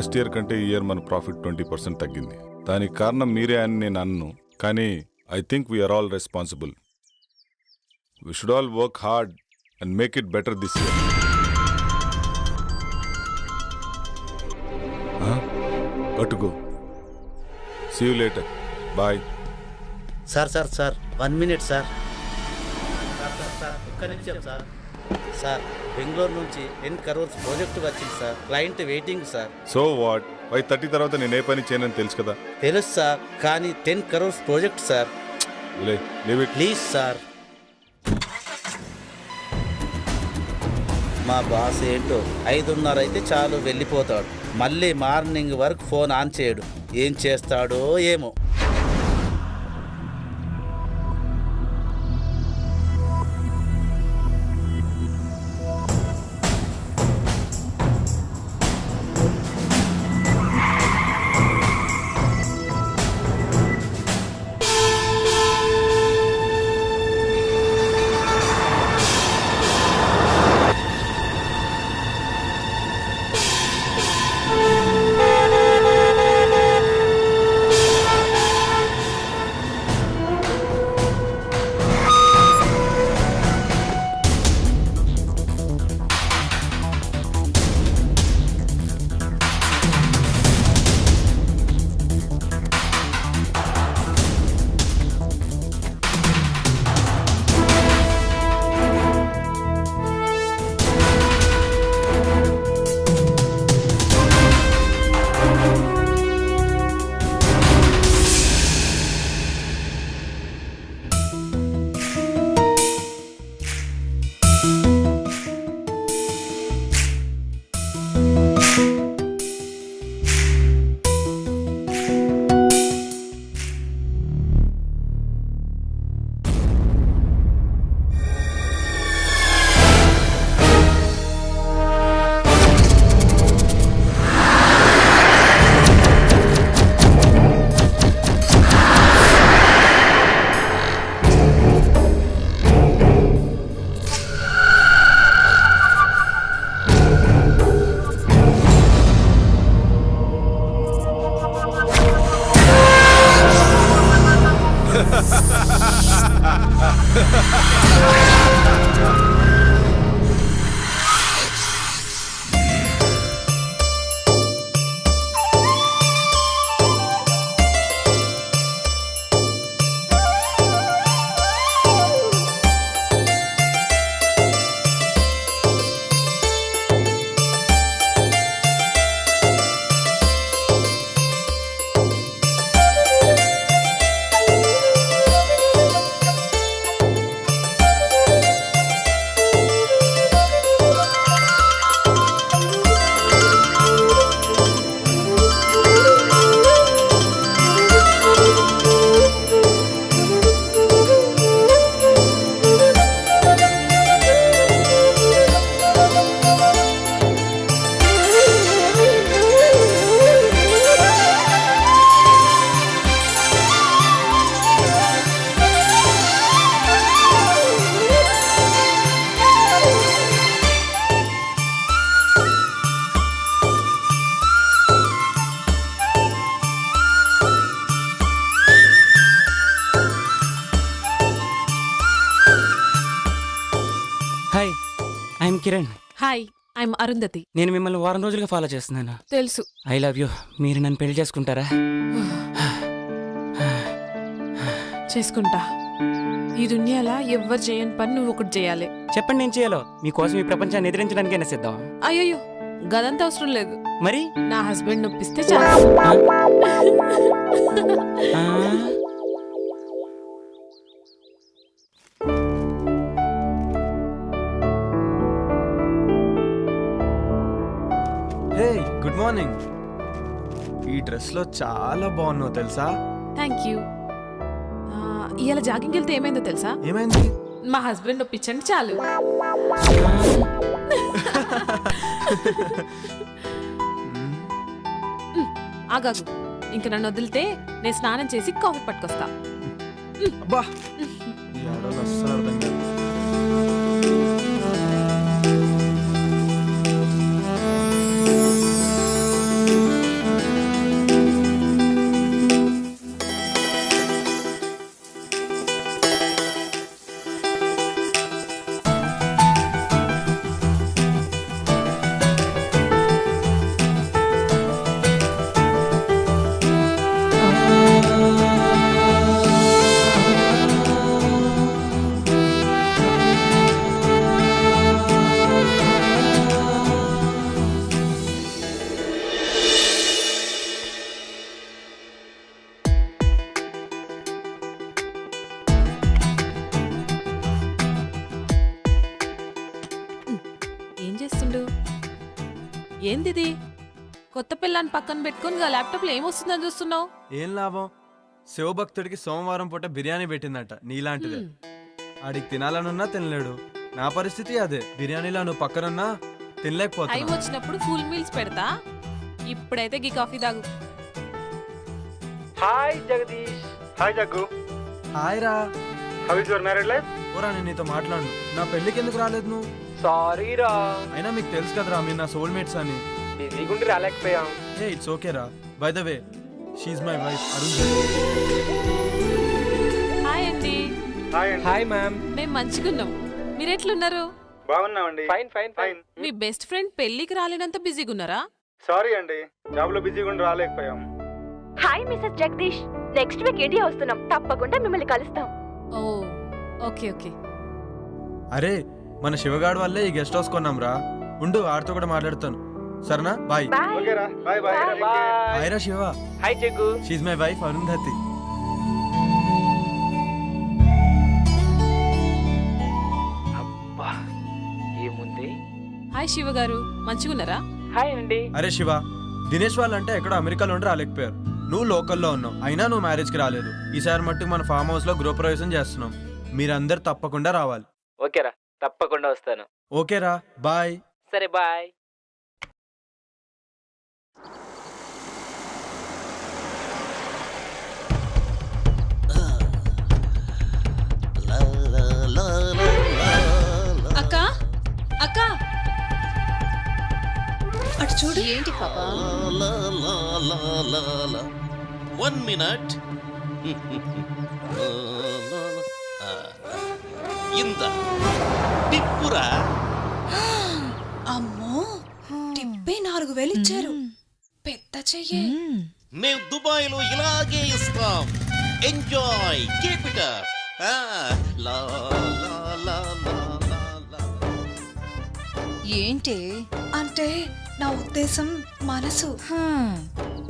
Last year కంటే ఈ year మన ప్రాఫిట్ 20% తగ్గింది. దానికి కారణం మీరే అని నేను అన్ను, కానీ I think we are all responsible. We should all work hard and make it better this year. Go. See you later. Bye. Sir 1 minute sir. ఒక్క నిమిషం సార్. సార్ బెంగళూరు నుంచి 10 crores ప్రాజెక్ట్ వచ్చింది sir. Client waiting sir. So what? 5:30 తర్వాత నేను ఏ పని చేయనని తెలుసు కదా. తెలుసు సార్, కానీ 10 crores project sir. Please sir. మా బాస్ ఏంటో 5:30 అయితే చాలు వెళ్ళిపోతాడు. మళ్ళీ మార్నింగ్ వరకు ఫోన్ ఆన్ చేయడు. ఏం చేస్తాడో ఏమో. I'm Kiran. Hi, I'm Arundhati. నేను మిమ్మల్ని వారం రోజులుగా ఫాలో చేస్తున్నాను. తెలుసు. I love you. మీరు నన్ను పెళ్లి చేసుకుంటారా? చేసుకుంటా. ఈ దునియాలో ఎవ్వరు చేయని పని నువ్వు ఒకటి చేయాలి. చెప్పండి, నేను చేయాలో. మీకోసం ఈ ప్రపంచాన్ని ఎదిరించడానికైనా సిద్ధం. అయ్యో, గదంతా అవసరం లేదు. మరి నా హస్బెండ్ నొప్పిస్తే చాలు. Good morning. ఈ డ్రెస్ లో చాలా బాగున్నావు తెలుసా? Thank you. ఇవాళ జాగింగ్ వెళ్తే ఏమైందో తెలుసా? ఏమైంది? మా హస్బెండ్ నొప్పించండి చాలు. ఆగాగు, ఇంక నన్ను వదిలితే నేను స్నానం చేసి కాఫీ పట్టుకొస్తా. అబ్బా, ఈ ఆడవాళ్ళు అస్సలు అర్థం కాదు. ఏందిది కొత్త పిల్లని పక్కన పెట్టుకుని ఆ ల్యాప్టాప్ లో ఏమొస్తుందని చూస్తున్నావు? ఏం లాభం? శివభక్తుడికి సోమవారం పూట బిర్యానీ పెట్టిందట నీలాంటిదే. ఆడికి తినాలనున్నా తినలేడు. నా పరిస్థితి అదే. బిర్యానీలో నువ్వు పక్కనున్నా టైం తినలేకపోతున్నా. వచ్చినప్పుడు ఫుల్ మీల్స్ పెడతా. ఇప్పుడైతే గీ కాఫీ తాగు. Hi Jagadish. Hi Jaggu. Hi రా. How is your marriage life? ఓరా, నేను నీతో మాట్లాడు. నా పెళ్ళికి ఎందుకు రాలేదు నువ్వు? సారీ రా, అయినా మీకు తెలుసు కదరా మీరు నా సోల్మేట్స్ అని. బిజీగుండి రాలేకపోయాం. ఏ ఇట్స్ ఓకే రా. By the way, she's my wife Arun. Hi అండి. Hi ma'am. మేము మంచిగున్నాం. మీరెట్లున్నారు? బాగున్నామండి. Fine fine fine. మీ బెస్ట్ ఫ్రెండ్ పెళ్లికి రాలేనంత బిజీగా ఉన్నారా? సారీ అండి, జాబ్ లో బిజీగా ఉండి రాలేకపోయాం. Hi mister Jagadish, next week India వస్తున్నాం, తప్పకుండా మిమ్మల్ని కలుస్తాం. Oh okay okay. అరే, మన శివగాడు వల్లే ఈ గెస్ట్ హౌస్ కొన్నాం రా. ఉండు, ఆడితో కూడా మాట్లాడతాను. సరేనా? బాయ్. బాయ్. ఓకేరా, బాయ్ బాయ్. హాయ్ రా Shiva. Hi Jaggu. She's my wife Arundhati. అబ్బా ఏముంది. హాయ్ శివ గారు, మంచిగున్నారా? హాయ్ అండి. అరే శివ, దినేష్ వాళ్ళంటే ఎక్కడో అమెరికాలో ఉండి రాలేకపోయారు. నువ్వు లోకల్లో ఉన్నావు, అయినా నువ్వు మ్యారేజ్కి రాలేదు. ఈసారి మట్టుకు మన ఫామ్ హౌస్ లో గృహప్రవేశం చేస్తున్నాం. మీరందరు తప్పకుండా రావాలి. ఓకేరా, తప్పకుండా వస్తాను. ఓకేరా, బాయ్. సరే బాయ్. అక్క అక్క, అటు చూడు. ఏంటి పాపా? 1 minute. ఇంద టిప్పురా. అమ్మో, టిప్పే 4,000 ఇచ్చారు. పెద్ద చెయ్యే. మేము దుబాయ్ లో ఇలాగే ఇస్తాం. Enjoy, keep it up. ఏంటి అంటే నా ఉద్దేశం మనసు.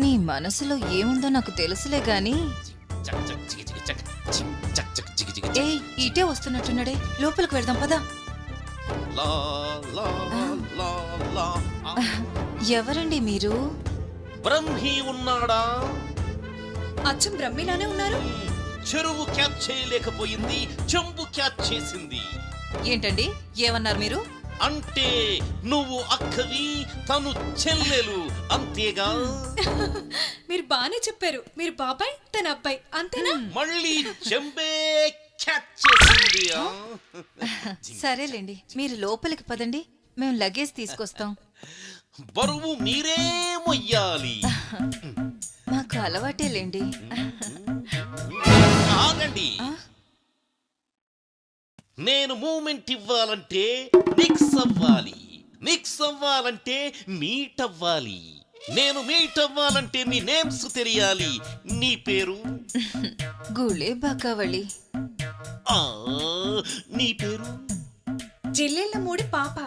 నీ మనసులో ఏముందో నాకు తెలుసులే గాని. ఏ ఇటే వస్తున్నట్టున్నాడే, లోపలికి వెళ్దాం పదా. ఎవరండి మీరు? బ్రహ్మి ఉన్నాడా? అచ్చం బ్రహ్మిలానే ఉన్నారు. చెరువు క్యాచ్ చేయలేకపోయింది, చెంబు క్యాచ్ చేసింది. ఏంటండి ఏమన్నారు మీరు? అంటే నువ్వు అక్కవి, తను చెల్లెలు, అంతేగా? మీరు బానే చెప్పారు. మీరు బాబాయ్, తన అబ్బాయి, అంతేనా? మళ్ళీ చెంబే క్యాచ్ చేసింది. సరేలేండి, మీరు లోపలికి పదండి, మేము లగేజ్ తీసుకొస్తాం. బరువు మీరే మొయ్యాలి. మాకు అలవాటేలేండి. ఆగండి. నేను మూమెంట్ ఇవ్వాలంటే మిక్స్ అవ్వాలి, మిక్స్ అవ్వాలంటే మీట్ అవ్వాలి. నేను మీట్ అవ్వాలంటే మీ నేమ్స్ తెలియాలి. నీ పేరు? గుళే బాకావళి. నీ పేరు? జిల్లెళ్ళ మూడి పాప.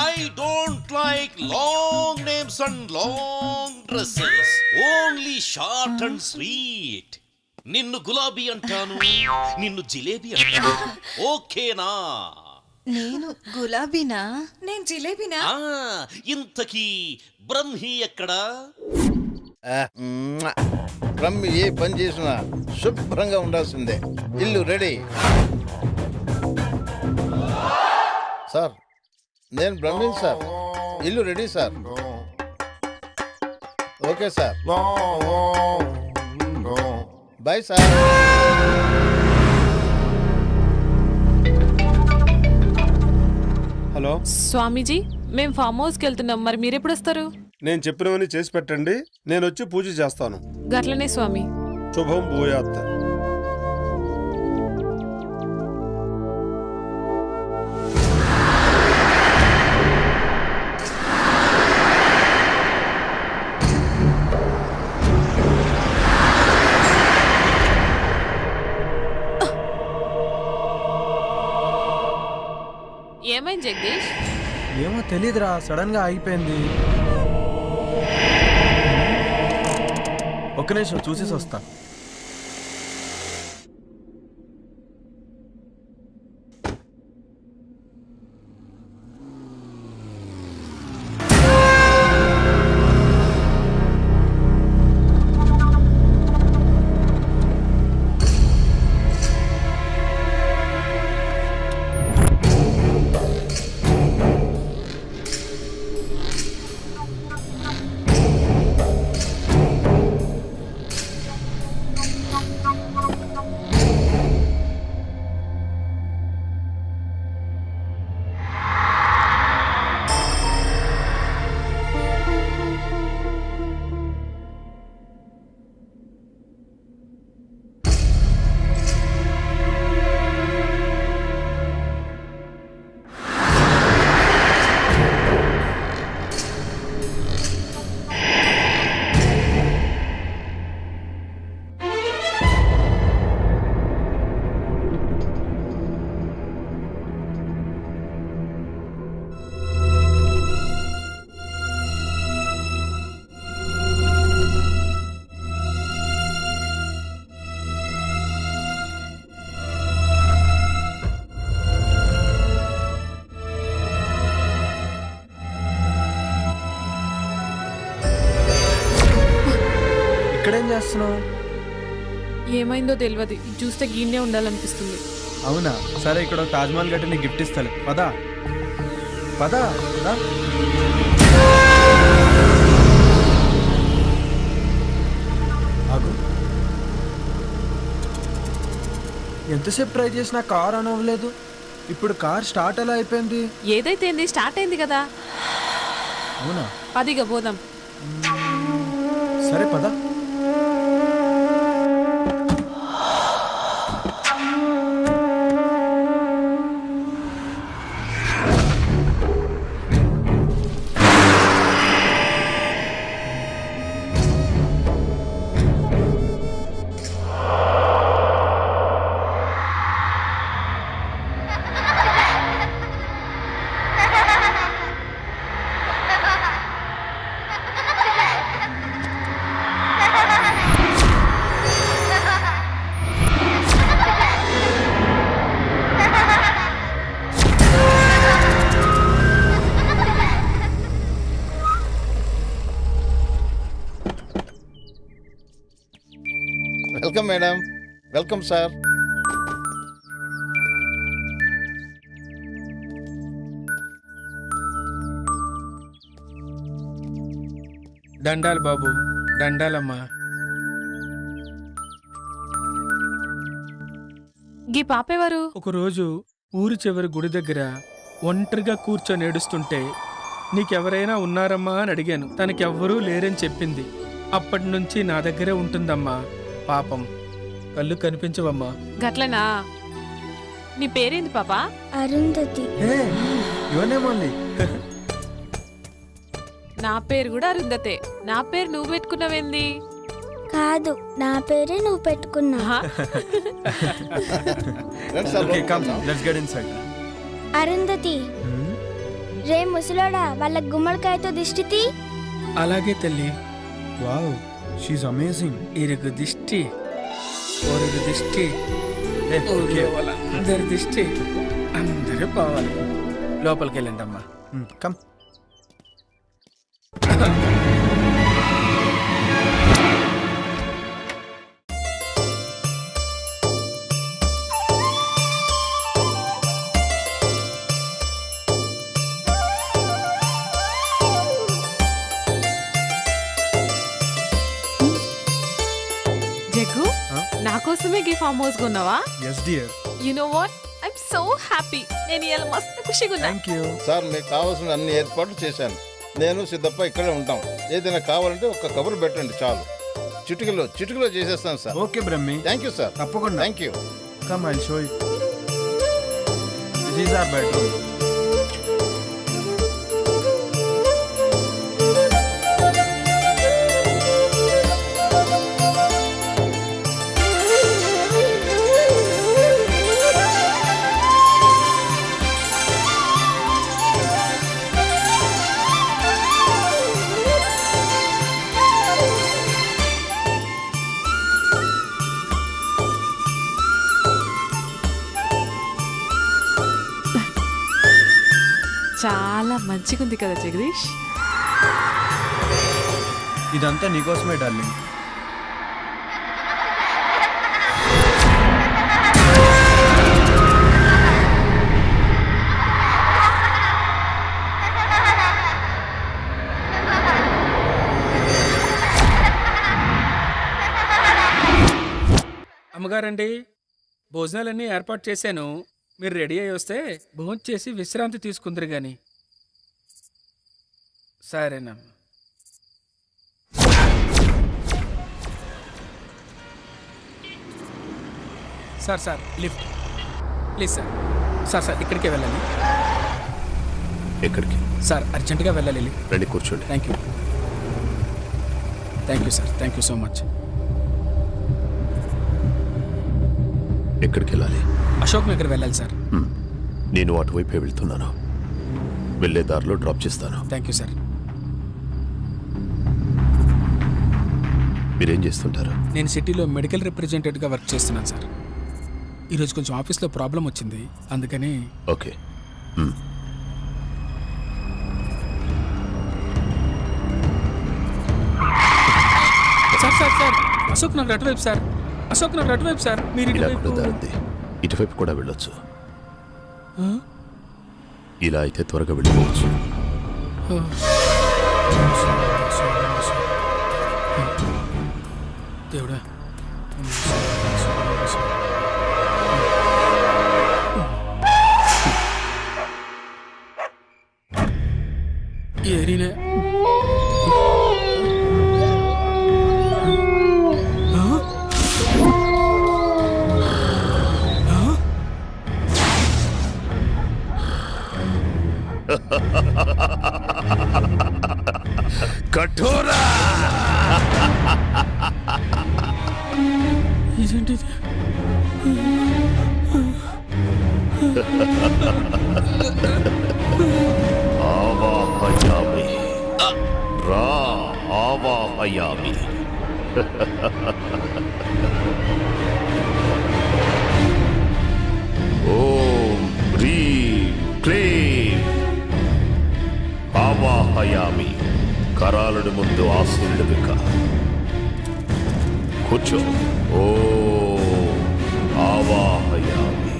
I don't like long names and long dresses. Only short and sweet. నిన్ను గులాబీ అంటాను, నిన్ను జిలేబీ అంటాను. ఓకేనా? నేను గులాబీనా? నేను జిలేబీనా? ఇంతకీ బ్రహ్మి ఎక్కడా? బ్రహ్మి ఏ పని చేసినా శుభ్రంగా ఉండాల్సిందే. ఇల్లు రెడీ. సార్, నేను బ్రహ్మిన్ సార్. ఇల్లు ready sir. Okay sir, bye sir. Hello Swamiji, మేము ఫామ్ హౌస్కి వెళ్తున్నాం, మరి మీరెప్పుడు వస్తారు? నేను చెప్పినవన్నీ చేసి పెట్టండి, నేను వచ్చి పూజ చేస్తాను. గట్లనే స్వామి. శుభం భూయాత్. ఏమైంది జగదీష్? ఏమో తెలీదురా, సడన్ గా ఆగిపోయింది. ఒక్క నిమిషం చూసేసి వస్తా. ఇక్కడేం చేస్తున్నావు? ఏమైందో తెలియదు, ఇది చూస్తే గీన్నే ఉండాలనిపిస్తుంది. అవునా, సరే ఇక్కడ ఒక తాజ్మహల్ గట్టి నీకు గిఫ్ట్ ఇస్తాలే. పదా పదా రా. ఆగు. ఎంతసేపు ట్రై చేసినా కార్ ఆన్ అవ్వలేదు. ఇప్పుడు కార్ స్టార్ట్ ఎలా అయిపోయింది? ఏదైతే ఏంది, స్టార్ట్ అయింది కదా. అవునా, పదిగా పోదాం. సరే పదా. Welcome madam. Welcome sir. దండాలు బాబు, దండాలమ్మా. గీ పాపేవారు? ఒకరోజు ఊరి చివరి గుడి దగ్గర ఒంటరిగా కూర్చొని ఏడుస్తుంటే నీకెవరైనా ఉన్నారమ్మా అని అడిగాను. తనకెవ్వరూ లేరని చెప్పింది. అప్పటి నుంచి నా దగ్గరే ఉంటుందమ్మా. పాపం, కళ్ళు కనిపించవమ్మా. గట్లనా? నీ పేరేంది పాపా? అరుంధతి. ఇవన్నేమోండి. నా పేరు కూడా అరుంధతే. నా పేరు నువ్వు పెట్టుకున్నావేంది? కాదు, నా పేరే నువ్వు పెట్టుకున్నా. రండి sir, Okay, come, let's get inside. Arundhati, రే ముసలోడా, వాళ్ళ గుమ్మడికాయతో దిష్టి. అలాగే తల్లి. Wow, she's amazing. ఇరుగు దిష్టి, ఒరుగు దిష్టి, ఊర్లో వాళ్ళందరి దిష్టి అందరూ పోవాలి. లోపలికి వెళ్ళండి అమ్మా. కమ్. జగ్గు, నా కోసమే గీ ఫామ్ హౌస్ కొన్నావా? Yes dear. You know what, I'm so happy. నేను ఇలా మస్తు ఖుషిగా ఉన్నా. Thank you. సార్, మీకు కావాల్సిన అన్ని ఏర్పాట్లు చేశాను. నేను సిద్ధప్ప ఇక్కడే ఉంటాం. ఏదైనా కావాలంటే ఒక్క కబురు పెట్టండి చాలు. చిటికలో చేసేస్తాను sir. Okay Brahmi. Thank you sir. తప్పకుండా. Thank you. Come, I'll show you. This is our bedroom. చాలా మంచిగా ఉంది కదా జగదీష్. ఇదంతా నీకోసమే డార్లింగ్. అమ్మగారండి, భోజనాలన్నీ ఏర్పాటు చేశాను. మీరు రెడీ అయ్యి వస్తే భోజనం చేసి విశ్రాంతి తీసుకుందరు గాని. సరేనమ్మా. Sir lift please sir. Sir ఇక్కడికే వెళ్ళాలి. ఎక్కడికి? సార్ అర్జెంటుగా వెళ్ళాలి. రండి, కూర్చోండి. Thank you sir. Thank you so much. ఎక్కడికి వెళ్ళాలి? అశోక్ నగర్ వెళ్ళాలి సార్. నేను అటువైపే వెళ్తున్నాను. వెళ్ళే దారిలో డ్రాప్ చేస్తాను. Thank you sir. మీరేం చేస్తుంటారు? నేను సిటీలో మెడికల్ రిప్రజెంటేటివ్గా వర్క్ చేస్తున్నాను సార్. ఈరోజు కొంచెం ఆఫీస్లో ప్రాబ్లం వచ్చింది, అందుకని. Okay. Sir sir sir Ashok Nagar అటువైపు సార్, అశోక్ నగర్ అటువైపు సార్. మీరు ఇటువైపు ఇటువైపు కూడా వెళ్ళొచ్చు. ఆ? ఇలా అయితే త్వరగా వెళ్ళిపోవచ్చు. దేవుడా. ఏరినే కఠోరా ఇదేంటిది? ఆవాహయామి రా ఆవాహయామి. ఓం హ్రీం క్లీం ఆవాహయామి. కరాలుడి ముందు ఆశీర్వదిక కూర్చో. ఓం ఆవాహయామి.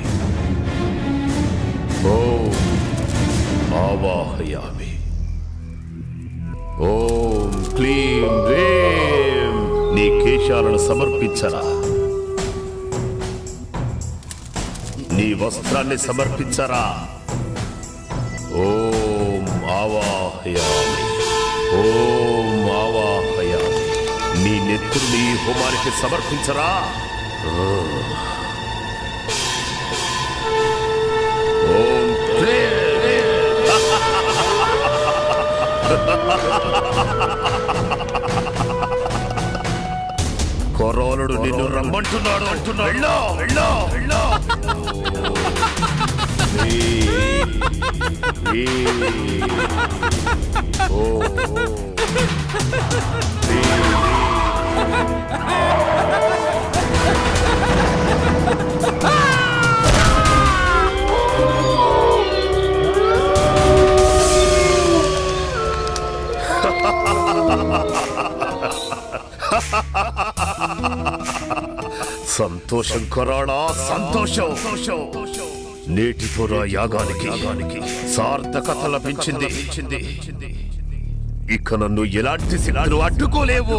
ఓం ఆవాహయామి. ఓం క్లీం హ్రీం. నీ కేశాలను సమర్పించరా, నీ వస్త్రాన్ని సమర్పించరా. ఓం ఆవాహయామి. ఓం ఆవాహయామి. నీ నెత్తుని హోమానికి సమర్పించరా. ఓం కొరోనుడు నిన్ను రమ్మంటున్నాడు. వెళ్ళో వెళ్ళో వెళ్ళో. సంతోషం కొరాడా, సంతోషం. నేటితో నా యాగానికి సార్థకత లభించింది. ఇక నన్ను ఎలాంటి సిలాలు అడ్డుకోలేవు.